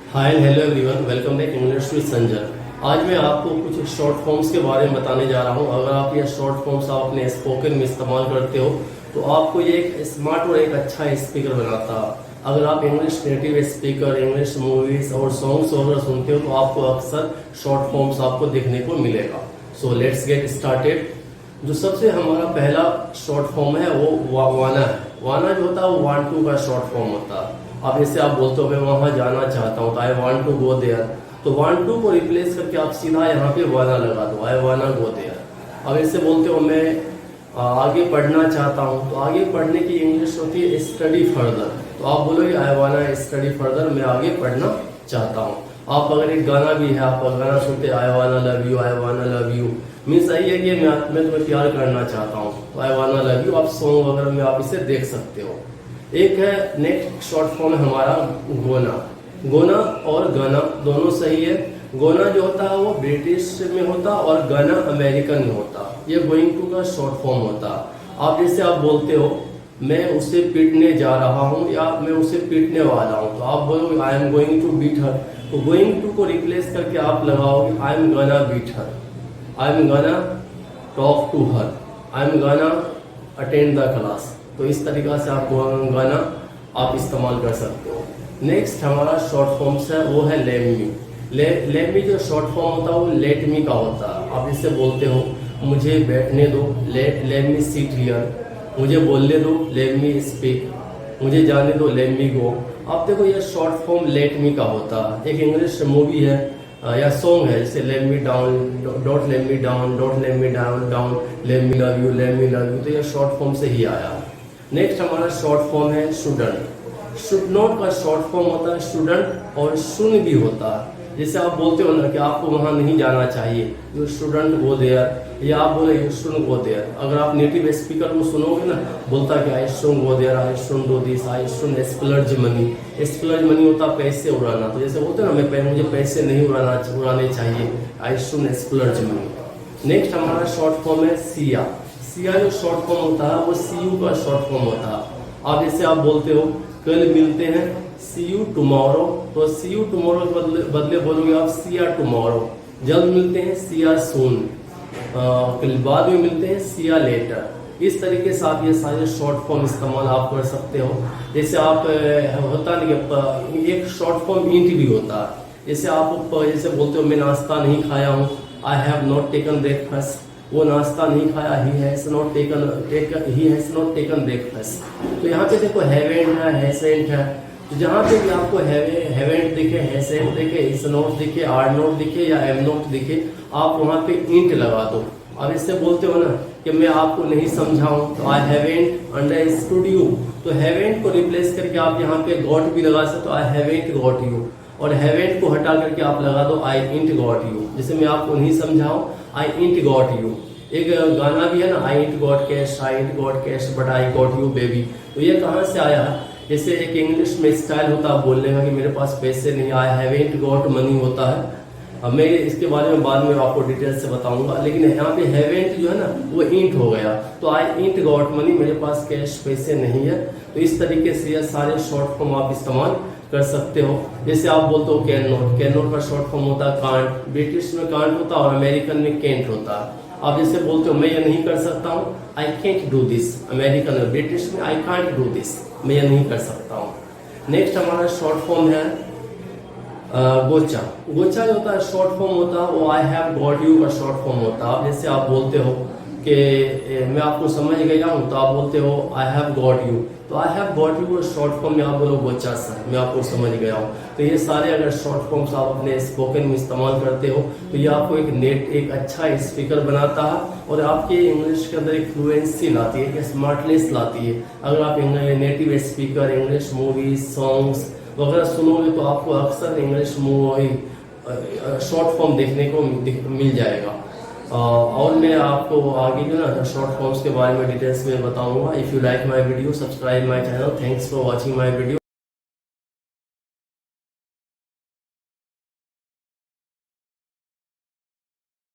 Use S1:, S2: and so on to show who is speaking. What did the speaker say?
S1: Hi and hello everyone, welcome back English with Sanjay. आज मैं आपको कुछ शॉर्ट फॉर्म्स के बारे में बताने जा रहा हूं। अगर आप ये शॉर्ट फॉर्म्स आप अपने स्पोकन में इस्तेमाल करते हो तो आपको ये एक स्मार्ट और एक अच्छा स्पीकर बनाता है। अगर आप English native speaker, English movies और सॉन्ग्स वगैरह सुनते हो तो आपको अक्सर शॉर्ट फॉर्म्स आपको देखने को मिलेगा। So let's get started. जो सबसे हमारा पहला शॉर्ट फॉर्म है वो वाना है। वाना जो होता है वो वांट टू का शॉर्ट फॉर्म होता है। अब जैसे आप बोलते हो मैं वहां जाना चाहता हूँ तो I want to go there, तो वांट टू को रिप्लेस करके आप सीधा यहाँ पे वाना लगा दो, आई वाना गो देयर। अब ऐसे बोलते हो मैं आगे पढ़ना चाहता हूँ, तो आगे पढ़ने की इंग्लिश होती है स्टडी फर्दर, तो आप बोलोगे आई वाना स्टडी फर्दर, मैं आगे पढ़ना चाहता हूँ। आप अगर एक गाना भी है, आप गाना सुनते आई वाना लव यू, आई वाना लव यू मीन्स यही है कि मैं तुम्हें प्यार करना चाहता हूँ, तो आई वाना लव यू। आप सॉन्ग वगैरह में आप इसे देख सकते हो। एक है नेक्स्ट शॉर्ट फॉर्म है हमारा गोना। गोना और गाना दोनों सही है। गोना जो होता है वो ब्रिटिश में होता और गाना अमेरिकन में होता। ये गोइंग टू का शॉर्ट फॉर्म होता। आप जैसे आप बोलते हो मैं उसे पीटने जा रहा हूँ या मैं उसे पीटने वाला हूँ, तो आप बोलोगे I am going to beat her, तो गोइंग टू को रिप्लेस करके आप लगाओगे I am gonna beat her, I am gonna talk to her, I am gonna attend the class. तो इस तरीका से आप गाना आप इस्तेमाल कर सकते हो। नेक्स्ट हमारा शॉर्ट फॉर्म्स है वो है लेट मी। लेट मी जो शॉर्ट फॉर्म होता है वो लेट मी का होता है। आप इससे बोलते हो मुझे बैठने दो, लेट मी सीट हियर, मुझे बोलने दो, लेट मी स्पीक, मुझे जाने दो, लेट मी गो। आप देखो ये शॉर्ट फॉर्म लेट मी का होता है। एक इंग्लिश मूवी है या सॉन्ग है जैसे let me down, don't let me down, don't let me down, down let me love you, let me love you, तो ये शॉर्ट फॉर्म से ही आया है। नेक्स्ट हमारा शॉर्ट फॉर्म है शुडंट। शुड नॉट का शॉर्ट फॉर्म होता है शुडंट और शुन भी होता है। जैसे आप बोलते हो ना कि आपको वहां नहीं जाना चाहिए, यू शुडंट गो देयर, या आप बोले यू शुड गो देयर। अगर आप नेटिव स्पीकर को सुनोगे ना बोलता कि I should go there, I should do this, I should splurge money. Splurge money होता पैसे उड़ाना, तो जैसे बोलते हैं ना मुझे पैसे नहीं उड़ाने चाहिए, आई शुड स्प्लर्ज मनी। नेक्स्ट हमारा शॉर्ट फॉर्म है सिया। सिया जो शॉर्ट फॉर्म होता है वो सी यू का शॉर्ट फॉर्म होता है। आप जैसे आप बोलते हो कल मिलते हैं, सी यू टुमारो, तो सी यू टुमारो के बदले बोलोगे आप सी या टुमारो। जल्द मिलते हैं सी या सून, कल बाद में मिलते हैं सी या लेटर। इस तरीके से आप ये सारे शॉर्ट फॉर्म इस्तेमाल आप कर सकते हो। जैसे आप होता नहीं एक शॉर्ट फॉर्म इंट भी होता है। जैसे आप जैसे बोलते हो मैं नाश्ता नहीं खाया हूँ, I have not taken breakfast, वो नाश्ता नहीं खाया, he has not taken breakfast. तो यहाँ पे देखो हैवेंट है, हैसेंट है, तो जहाँ पे भी आपको हैवेंट दिखे, हैसेंट दिखे, इज नॉट दिखे, आर नॉट दिखे या एम नॉट दिखे, आप वहाँ पे इंट लगा दो। अब इससे बोलते हो ना कि मैं आपको नहीं समझाऊं, तो आई हैवेंट अंडरस्टूड यू, तो हैवेंट को रिप्लेस करके आप यहाँ पे गॉट भी लगा सकते हो, आई हैवेंट गॉट यू। और हैवेंट को हटा करके आप लगा दो आई इंट गॉट यू, जैसे मैं आपको नहीं समझाऊं आई इंट गॉट यू। एक गाना भी है ना I ain't got cash, I ain't got cash but I got you baby, तो ये कहाँ से आया है? जैसे एक इंग्लिश में स्टाइल होता है बोलने का कि मेरे पास पैसे नहीं, आई हैवेंट गॉट मनी होता है। अब मैं इसके बारे में बाद में आपको डिटेल से बताऊंगा, लेकिन यहाँ पे हैवेंट जो है ना वो इंट हो गया, तो आई इंट गॉट मनी, मेरे पास कैश पैसे नहीं है। तो इस तरीके से ये सारे शॉर्ट फॉर्म आप इस्तेमाल कर सकते हो। जैसे आप बोलते हो कैन नॉट, कैन नॉट का शॉर्ट फॉर्म होता है कांट, ब्रिटिश में कांट होता है और अमेरिकन में कैंट होता है। आप जैसे बोलते हो मैं ये नहीं कर सकता हूँ, I can't do this, American में, ब्रिटिश में आई कांट डू दिस, मैं ये नहीं कर सकता हूँ। नेक्स्ट हमारा शॉर्ट फॉर्म है गोचा। गोचा जो होता है शॉर्ट फॉर्म होता है वो आई हैव गॉट यू का शॉर्ट फॉर्म होता है। आप जैसे आप बोलते हो कि मैं आपको समझ गया हूँ, तो आप बोलते हो आई हैव गॉट यू, तो आई हैव गॉट यू को शॉर्ट फॉर्म में आप बोलो गोचा सर, मैं आपको समझ गया हूँ। तो ये सारे अगर शॉर्ट फॉर्म्स आप अपने स्पोकन में इस्तेमाल करते हो तो ये आपको एक अच्छा स्पीकर बनाता है और आपके इंग्लिश के अंदर एक फ्लुएंसी लाती है, एक स्मार्टनेस लाती है। अगर आप native speaker, English movies, songs वगैरह सुनोगे तो आपको अक्सर इंग्लिश मूवी शॉर्ट फॉर्म देखने को मिल जाएगा। और मैं आपको आगे जो ना शॉर्ट फॉर्म्स के बारे में डिटेल्स में बताऊंगा। If you like my video, subscribe my channel. Thanks for watching my video.